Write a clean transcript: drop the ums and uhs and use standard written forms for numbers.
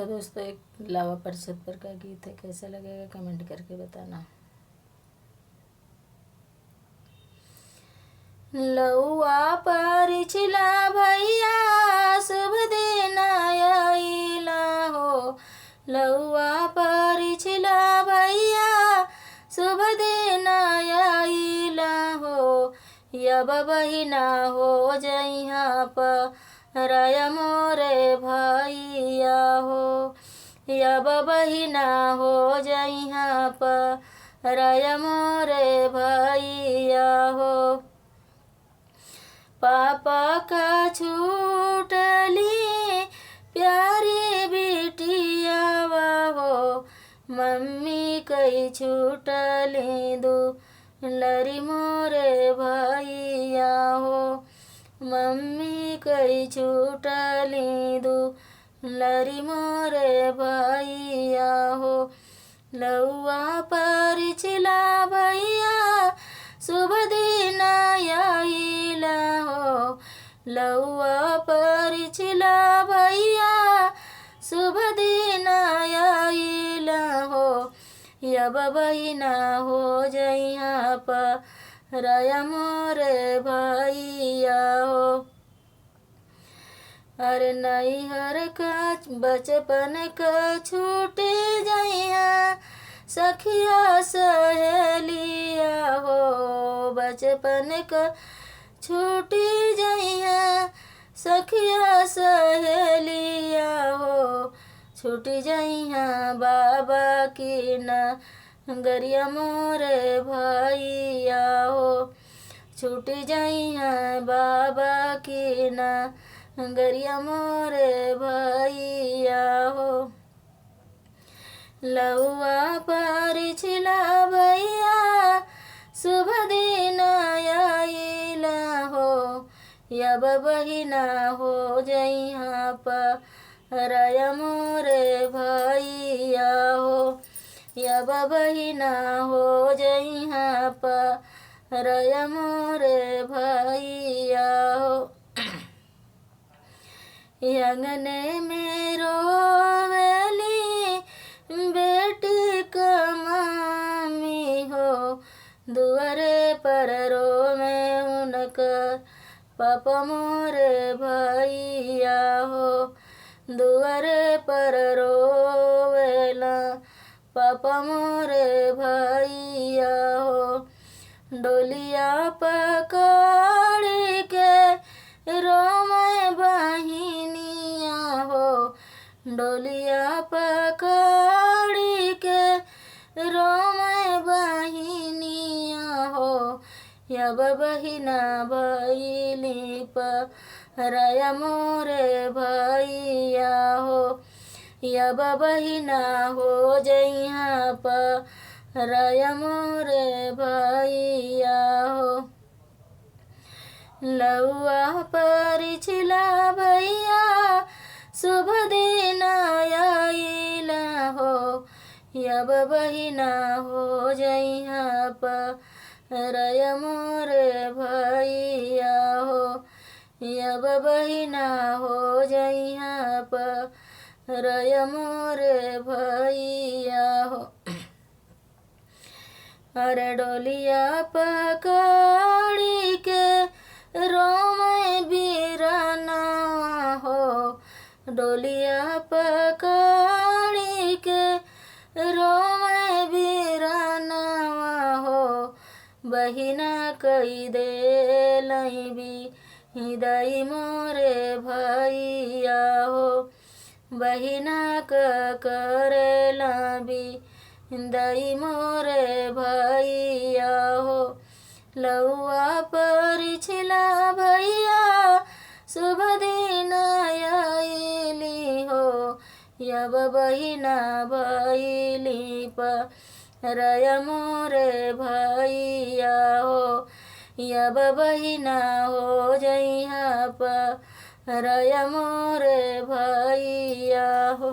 तो दोस्तों एक लावा परिषद पर का गीत है, कैसा लगेगा कमेंट करके बताना। लौआ परिछला भैया शुभ दिन आइला हो, लौआ परिछला भैया शुभ दिन आइला हो, यब बहिना हो जइहा पराया मोरे भैया हो, यब बहिना हो जइहा पराया मोरे भैया हो। पापा का छूटली प्यारी बिटिया हो, मम्मी कई छूटली दुलरी मोरे भैया हो, मम्मी कई छूटली दुलरी मोरे भैया हो। लौआ परिछला भैया शुभ दिन आइला हो, लौआ परिछला भैया शुभ दिन आइला हो, यब बहिना हो जइहा पराया मोरे भैया हो। अरे नैहर का बचपन का छूटे जइहा सखिया सहेलिया हो, बचपन का छूटी जइहा सखिया सहेलिया हो, छूटी जइहा बाबा की नगरिया मोरे भैया हो, छूटी जइहा बाबा की नगरिया मोरे भैया हो। लौआ परिछला भैया शुभ दिन आइला हो, यब बहिना हो जइहा पराया मोरे भैया हो, यब बहिना हो जइहा पराया मोरे भैया हो। अंगने में रोवेली बेटी का मामी हो, दुआरे पर रोवे उनकर पापा मोरे भैया हो, दुआरे पर रोवेला पापा मोरे भैया हो। डोलिया पकड़ के रोवे बहिनिया हो, डोलिया पकड़ के रोवे बहिनिया हो, यब बहिना भइली पराया मोरे भैया हो, यब बहिना हो जइहा पराया मोरे भैया हो। लौआ परिछला भैया शुभ दिन आइला हो, यब बहिना हो जइहा पराया मोरे भैया हो, यब बहिना हो जइहा पराया मोरे भैया हो। अरे डोलिया पकड़ के रोवे बीराना हो, डोलिया पकड़ के रोवे बीराना हो, बहिना कई दे विदाई मोरे भैया हो, बहिना करेला विदाई मोरे भैया हो। लौआ परिछला भैया शुभ दिन आइली हो, यब बहिना भइली पराया मोरे भैया हो, यब बहिना हो जइहा पराया मोरे भैया हो।